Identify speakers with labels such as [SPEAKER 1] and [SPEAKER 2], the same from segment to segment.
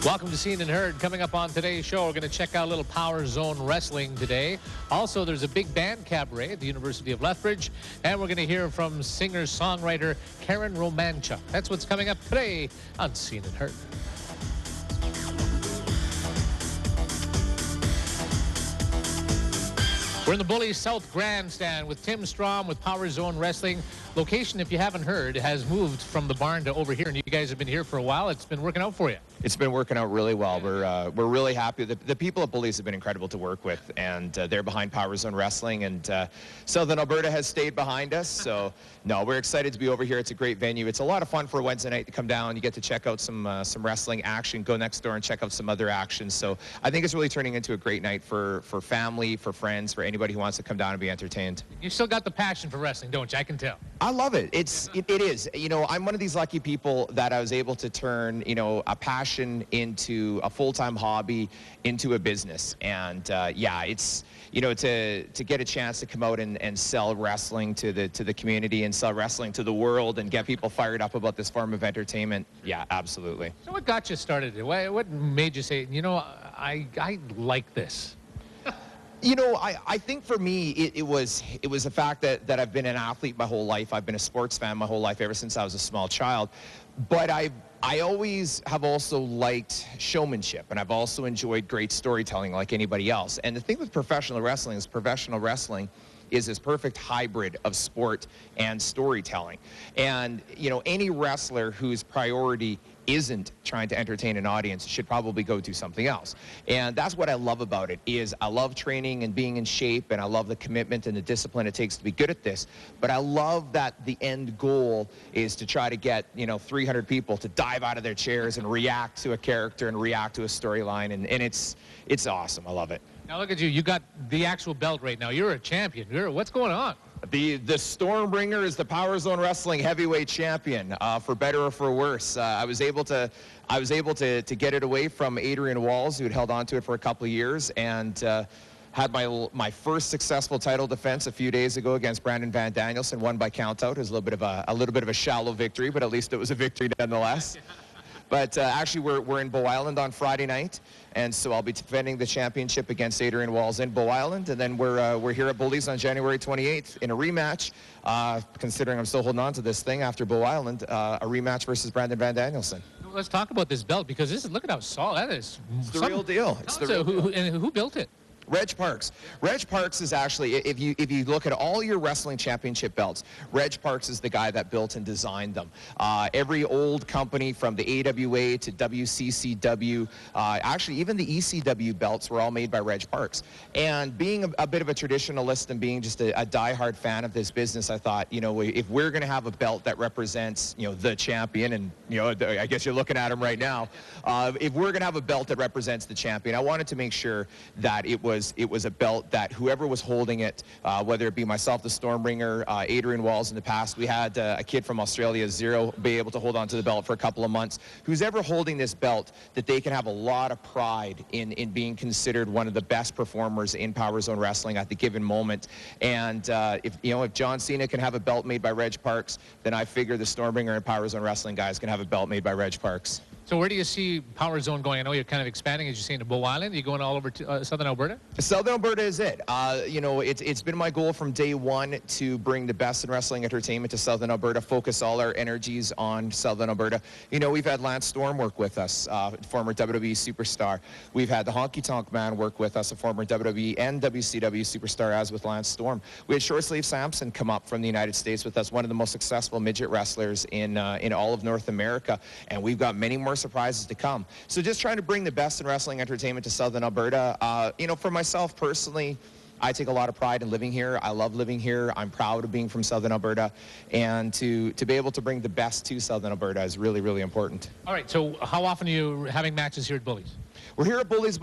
[SPEAKER 1] Welcome to Seen and Heard. Coming up on today's show, we're going to check out a little Power Zone Wrestling today. Also, there's a big band cabaret at the University of Lethbridge, and we're going to hear from singer-songwriter Karen Romanchuk. That's what's coming up today on Seen and Heard. We're in the Bully South Grandstand with Tim Strom with Power Zone Wrestling. Location, if you haven't heard, has moved from the barn to over here, and you guys have been here for a while. It's been working out for you.
[SPEAKER 2] It's been working out really well. We're really happy. The people at Bullies have been incredible to work with, and they're behind Power Zone Wrestling, and Southern Alberta has stayed behind us. So, no, we're excited to be over here. It's a great venue. It's a lot of fun for a Wednesday night to come down. You get to check out some wrestling action, go next door and check out some other action. So I think it's really turning into a great night for family, for friends, for anybody who wants to come down and be entertained.
[SPEAKER 1] You still got the passion for wrestling, don't you? I can tell.
[SPEAKER 2] I love it. It is. You know, I'm one of these lucky people that I was able to turn, you know, a passion into a full-time hobby, into a business. And yeah, it's, you know, to get a chance to come out and sell wrestling to the community and sell wrestling to the world and get people fired up about this form of entertainment. Yeah, absolutely.
[SPEAKER 1] So what got you started? What made you say, you know, I like this?
[SPEAKER 2] You know, I think for me, it was the fact that I've been an athlete my whole life. I've been a sports fan my whole life ever since I was a small child. But I always have also liked showmanship, and I've also enjoyed great storytelling like anybody else. And the thing with professional wrestling is this perfect hybrid of sport and storytelling. And, you know, any wrestler whose priority isn't trying to entertain an audience should probably go do something else. And that's what I love about it, is I love training and being in shape, and I love the commitment and the discipline it takes to be good at this. But I love that the end goal is to try to get, you know, 300 people to dive out of their chairs and react to a character and react to a storyline. And it's awesome. I love it.
[SPEAKER 1] Now look at you. You got the actual belt right now. You're a champion. What's going on?
[SPEAKER 2] The Stormbringer is the Power Zone Wrestling heavyweight champion, for better or for worse. I was able to get it away from Adrian Walls, who had held on to it for a couple of years, and had my first successful title defense a few days ago against Brandon Van Danielson, won by countout. It was a little bit of a shallow victory, but at least it was a victory nonetheless. But actually, we're in Bow Island on Friday night, and so I'll be defending the championship against Adrian Walls in Bow Island, and then we're here at Bullies on January 28th in a rematch. Considering I'm still holding on to this thing after Bow Island, a rematch versus Brandon Van Danielson.
[SPEAKER 1] Let's talk about this belt, because look at how solid that is.
[SPEAKER 2] It's the real deal. It's the real deal.
[SPEAKER 1] And who built it?
[SPEAKER 2] Reg Parks. Reg Parks is actually, if you look at all your wrestling championship belts, Reg Parks is the guy that built and designed them. Every old company from the AWA to WCCW, actually even the ECW belts were all made by Reg Parks. And being a bit of a traditionalist and being just a diehard fan of this business, I thought, you know, if we're going to have a belt that represents, you know, the champion, and, you know, I guess you're looking at him right now, if we're going to have a belt that represents the champion, I wanted to make sure that it was a belt that whoever was holding it, whether it be myself, the Stormbringer, Adrian Walls in the past, we had a kid from Australia, Zero, be able to hold on to the belt for a couple of months. Who's ever holding this belt, that they can have a lot of pride in being considered one of the best performers in Power Zone Wrestling at the given moment. And if John Cena can have a belt made by Reg Parks, then I figure the Stormbringer and Power Zone Wrestling guys can have a belt made by Reg Parks.
[SPEAKER 1] So where do you see Power Zone going? I know you're kind of expanding, as you say, into Bow Island. Are you going all over to Southern Alberta?
[SPEAKER 2] Southern Alberta is it. You know, it's been my goal from day one to bring the best in wrestling entertainment to Southern Alberta, focus all our energies on Southern Alberta. You know, we've had Lance Storm work with us, former WWE superstar. We've had the Honky Tonk Man work with us, a former WWE and WCW superstar, as with Lance Storm. We had Short Sleeve Samson come up from the United States with us, one of the most successful midget wrestlers in all of North America. And we've got many more surprises to come. So just trying to bring the best in wrestling entertainment to Southern Alberta. You know, for myself personally, I take a lot of pride in living here. I love living here. I'm proud of being from Southern Alberta. And to be able to bring the best to Southern Alberta is really, really important.
[SPEAKER 1] All right, so how often are you having matches here at Bullies?
[SPEAKER 2] We're here at Bullies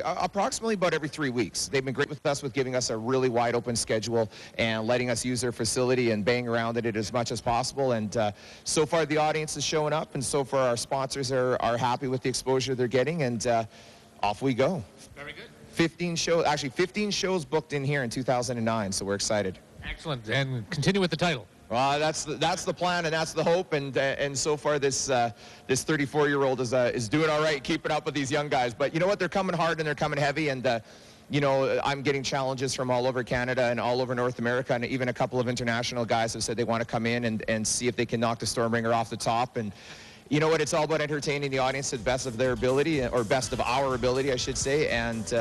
[SPEAKER 2] approximately about every 3 weeks. They've been great with us with giving us a really wide open schedule and letting us use their facility and bang around at it as much as possible. And so far the audience is showing up, and so far our sponsors are happy with the exposure they're getting, and off we go.
[SPEAKER 1] Very good.
[SPEAKER 2] 15 shows booked in here in 2009, so we're excited.
[SPEAKER 1] Excellent, and continue with the title.
[SPEAKER 2] Well, that's the plan, and that's the hope, and so far this 34-year-old is doing all right, keeping up with these young guys. But you know what? They're coming hard and they're coming heavy, and you know, I'm getting challenges from all over Canada and all over North America, and even a couple of international guys have said they want to come in and see if they can knock the Stormbringer off the top. And you know what? It's all about entertaining the audience to the best of their ability, or best of our ability, I should say. And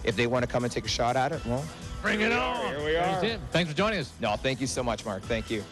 [SPEAKER 2] if they want to come and take a shot at it, well,
[SPEAKER 1] bring it on.
[SPEAKER 2] Here we are.
[SPEAKER 1] Tim, thanks for joining us.
[SPEAKER 2] No, thank you so much, Mark. Thank you.